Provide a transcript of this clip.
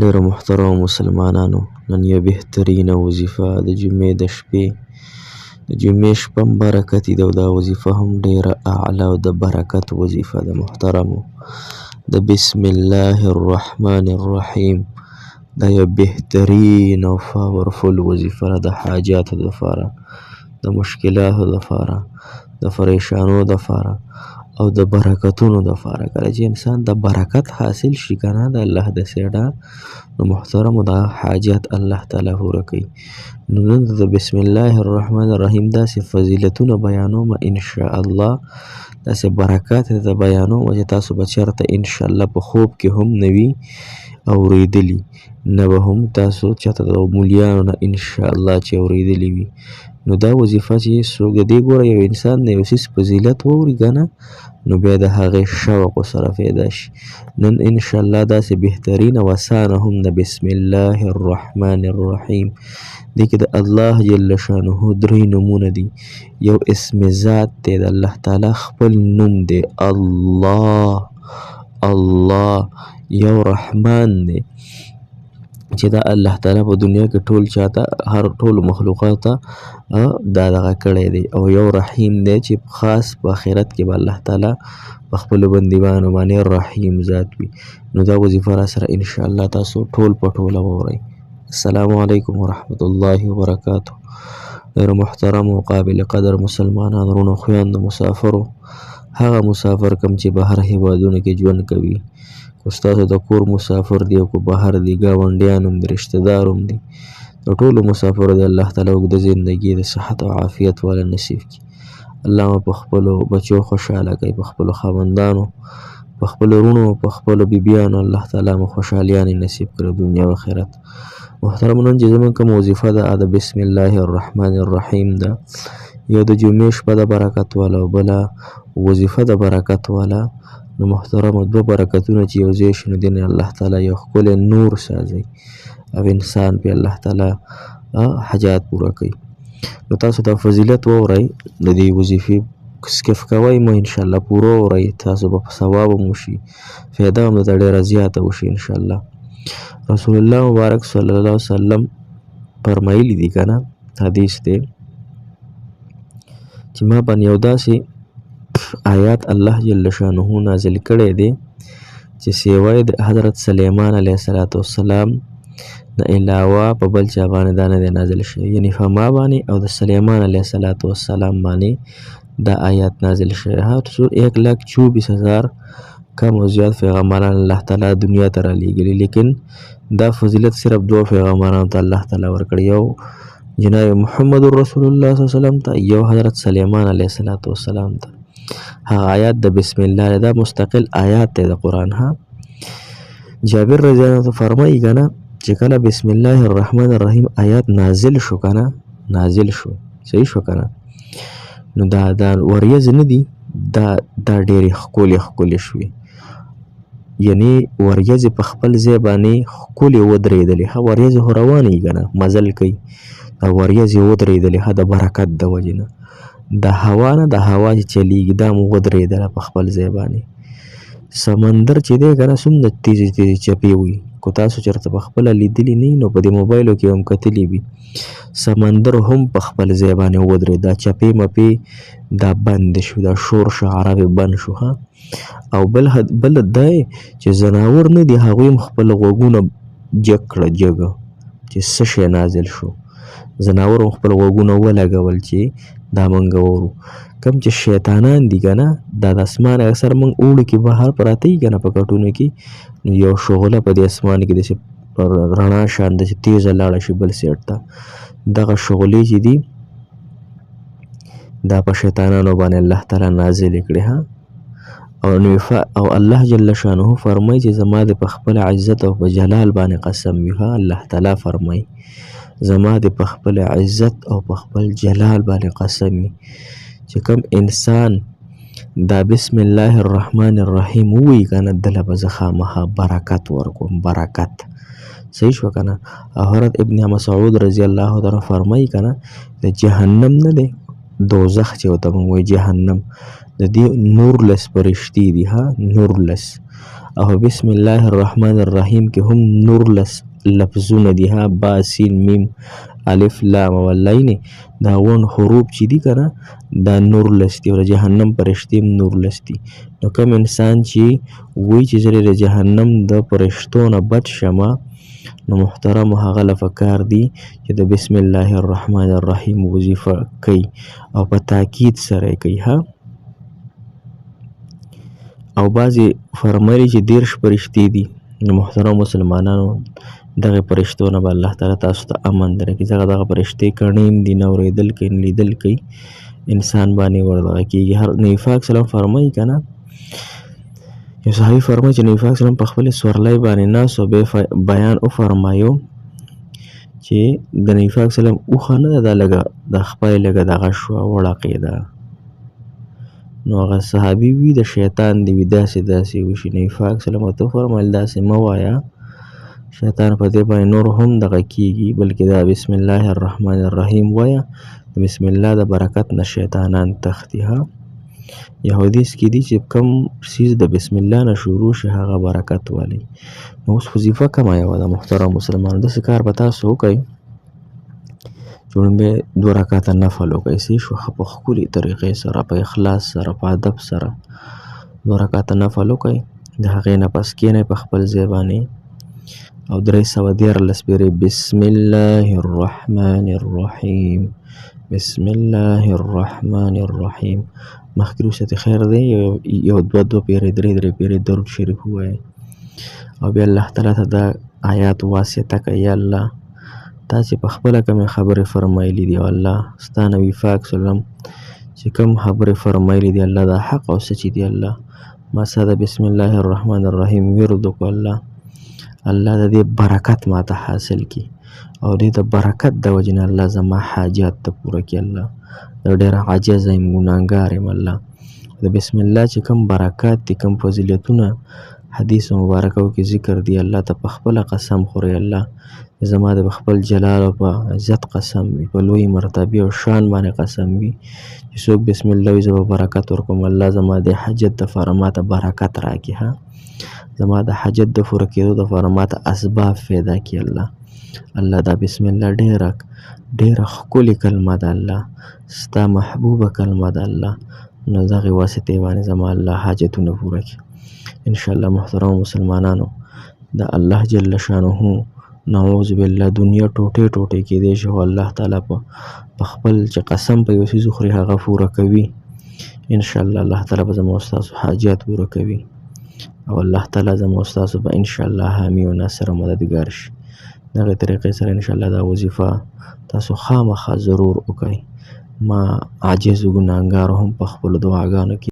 ډیرو محترمو مسلمانانو، نن یو بهترینه وظیفه د جمعې د شپې د جمعې شپه هم برکتي ده او دا وظیفه هم ډیره اعلی او د برکت وظیفه ده. محترمو، د بسم الله الرحمن الرحیم دا یو بهترین او پاورفل وظیفه ده، د حاجاتو دپاره، د مشکلاتو دپاره، د پریشانو دپاره او د برکتونو دپاره. کله چې انسان د برکت حاصل شي که نه د الله د سیډه، نو محترمو دا حاجت الله تعالی پوره کوي. نو نن د بسم الله الرحمن الرحیم داسې فضیلتونه بیانوم انشاء الله، داسې برکات د بیانوم چې تاسو به چېرته انشاء الله په خوب کې هم نه وي اورېدلي، نه به هم تاسو چاته د مولیانو نه انشاء الله چې اورېدلي وي. نو دا وظیفه چې څوک د دې ګوره یو انسان د یو څیز فضیلت واوري که نه، نو بیا د هغې شوق ورسره پیدا شي. نن انشاء الله داسې بهترین او اسانه هم د بسم الله الرحمن الرحیم دې کې د الله جل شانه 3 نومونه دي. یو اسم ذات دی، د الله تعالی خپل نوم دی الله الله. یو رحمان دی چې دا الله تعالی په دنیا کې ټول چاته هر ټولو مخلوقاتو ته دا دغه کړی دی. او یو رحیم دی چې خاص په آخرت کې به الله تعالی په خپلو بندګانو باندې رحیم ذات وي. نو دا وظیفه را سره انشاء الله تاسو ټول په ټوله واورئ. السلام علیکم ورحمت الله وبرکاته. ډېرو محترمو قابل قدر مسلمانانو وروڼو خویندو مسافرو، هغه مسافر کوم چې بهر هیوادونو کې ژوند کوي، که ستاسو د کور مسافر دی او که بهر دی، ګاونډیان هم دي، رشته دار هم دي، د ټولو مسافرو د الله تعالی اوږده زندګي د صحت او عافیت والا نصیب کړي. الله مو په خپلو بچو خوشحاله کوي، په خپلو خاوندانو، په خپلو وروڼو، په خپلو بیبیانو الله تعالی مو خوشحالیانې نصیب کړي دنیا او آخرت. محترمو، نن چې زموږ کومه وظیفه ده د بسم الله الرحمن الرحیم ده، یو د جمعې شپه د برکت والا او بله وظیفه د برکت والا. نو محترمو، 2 برکتونه چې یو ځای شي نو دې نه الله تعالی یو ښکلی نور سازي او انسان پې الله تعالی حاجات پوره کوي. نو تاسو دا فضیلت واورئ، د دې وظیفې سکف کوئ مه، انشاءالله پوره واورئ، تاسو به په ثواب هم وشي، فایده هم درته ډېره زیاته وشي انشاءالله. رسول الله مبارک صلی الله علیه وسلم فرمایلي دي که نه، حدیث دی چې ما باندې یو داسې آیات الله جل شانه نازل کړی دی چې سیوای د حضرت سلیمان علیه السلام نه علاوه په بل چا باندې دا نه دی نازل شوی، یعنی په ما باندې او د سلیمان علیه السلام باندې دا آیات نازل شوی. هر څو 1,24,000 کم او زیات پیغمبران الله تعالی دنیا ته رالیږلي، لیکن دا فضیلت صرف 2 پیغمبرانو ته الله تعالی ورکړی، یو جناب محمد رسول الله صلی الله علیه وسلم ته، یو حضرت سلیمان علیه السلام ته. هغه آیات د بسم الله دا مستقل آیات دی د قرآن. ها جابر رضی الله عنه فرمایي که نه چې کله بسم الله الرحمن الرحیم آیات نازل شو که نه، نازل شو، صحیح شو که نه، نو دا وریځ نه دي، دا ډېرې ښکلې شوې، یعنی وریځې په خپل ځای باندې ښکلې ودرېدلې. ښه وریځې خو روانې وي که نه، مزل کوي، دا وریځې ودرېدلې ښه د برکت د وجې نه، د هوا نه، د هوا چې چلیږي دا مو ودرېدله په خپل ځای باندې. سمندر چې دی که نه څومره تیزې چپې وي، که تاسو چېرته په خپله لیدلي نه وي نو په دې موبایلو کې هم کتلي وي، سمندر هم په خپل ځای باندې ودرېد، دا چپې مپې دا بند شو، دا شور شعاره بند شو. ها او بل دا چې ځناور نه دي، هغوی هم خپل غوږونه جګ کړه، جګه چې څه شی نازل شو، ځناور هم خپل غوږونه ولګول چې دا موږ واورو. کوم چې شیطانان دي که نه، دا د اسمان اکثر موږ اوړي کې بهر پراته وي که نه په کټونو کې، نو یو شغله په دې اسمان کې داسې رڼا شان داسې تیزه لاړه شي بل سیټ ته، دغه شغلې چې دي دا په شیطانانو باندې الله تعالی نازلې کړې. ها او الله جل شانه فرمایي چې زما د په خپل عزت او په جلال باندې قسم وي. ها الله تعالی فرمایي زما د په خپل عزت او په خپل جلال باندې قسم وي چې کوم انسان دا بسم الله الرحمن الرحیم ووایي که نه، دله به زه خامخا برکت ورکوم، برکت. صحیح شو که نه. او حضرت ابن مسعود رضی الله عنه فرمایي که نه، د جهنم نه دی، دوزخ چې ورته موږ وایي جهنم، د دې 19 فرښتې دي. ها 19 او بسم الله الرحمن الرحیم کې هم نور لفظونه دي، ها با سین میم الف لام والعین، دا ون حروف چې دي کنه دا نور لستی او جهنم پرشتي نور لستی. نو کوم انسان چې وی چې زه د جهنم د پرشتو نه بچ شمه، نو محترم هغه لفکار دی چې د بسم الله الرحمن الرحیم وظیفه کوي او په تاکید سره کوي. ها او بعضی فرمایي چې 30 فرشتي دي. نو محترم مسلمانانو دغه فرشتو نه به الله تعالی تاسو ته امن درکړي، ځکه دغه فرشتي کڼیم دي، نه اورېدل کوي نه لیدل کوي، انسان باندې وردغه کېږي. هر نبي پاک سلام فرمایي که نه، یو صحابي فرمایي چې نبي پاک سلام په خپلې سورلۍ باندې ناست و بیا بیان وفرمایو چې د نبي پاک سلام اوښه نه ده، دا لږه د خپله لږه دغه شوه وړقېده. نو هغه صحابي وي د شیطان دی وي داسې وشي. نبي پاک سلام ورته وفرمیل داسې مه وایه، شیطان په دې باندې نور هم دغه کېږي، بلکې دا بسم الله الرحمن الرحیم وایه، د بسم الله د برکت نه شیطانان تښتي. ها یو حدیث کې دي چې کم څیز د بسم الله نه شروع شي هغه برکت والی. نو اوس وظیفه کومه یوه ده محترم مسلمانانو، داسې کار به تاسو وکئ چې لومبی 2 رکعته نفل وکئ، صحیح شو، ښه په ښکلې طریقې سره، په اخلاص سره، په ادب سره 2 رکعته نفل وکئ. د هغې نه پس کښېنئ په خپل ځای باندې او 314 پیرې بسم الله الرحمن الرحیم بسم الله الرحمن الرحیم مخکې وروسته خیر دی یو 2 پیرې 3 پیرې درود شریف ووایئ او بیا الله تعالی ته دا آیات واسطه کوي. یا الله تا چې په خپله کومې خبرې فرمایلي دي او الله ستا نبي پاک سلم چې کوم خبرې فرمایلي دي الله دا حق او څه چې دي الله ما ستا د بسم الله الرحمن الرحیم ورد وکړو، الله د دې برکت ما ته حاصل کړي او دې د برکت د وجې نه الله زما حاجات ته پوره کړي. الله زه ډېر عاجز یم، ګناهګار یم. الله د بسم الله چې کوم برکات دي، کوم فضیلتونه حدیث مبارکو کې ذکر دی، الله ته په خپله قسم خوري. الله زما د خپل جلال او په عزت قسم وي، په لوی مرتبه او شان باندې قسم وي چې څوک بسم الله وي زه به برکت ورکوم. الله زما د حاجت دپاره ماته برکت راکړي، ها زما د حاجت د پوره کېدو دپاره ماته اسباب پیدا کړي. الله دا بسم الله ډېره ښکلې کلمه ده، الله ستا محبوبه کلمه ده. الله نو دغې واسطې باندې زما الله حاجتونه پوره کړي انشاءالله. محترم مسلمانانو د الله جل شانه نعوذ بالله دنیا ټوټې کېدی شي، خو الله تعالی په خپل چې قسم په یو څیز وخوري هغه پوره کوي انشاءالله. الله تعالی به زما او ستاسو حاجات پوره کوي او الله تعالی زما او ستاسو به انشاءالله حامی او ناصر او مددګار شي. دغې طریقې سره انشاءالله دا وظیفه تاسو خامخا ضرور وکئ. ما عاجز ګناهګار هم په خپلو دعاګانو کې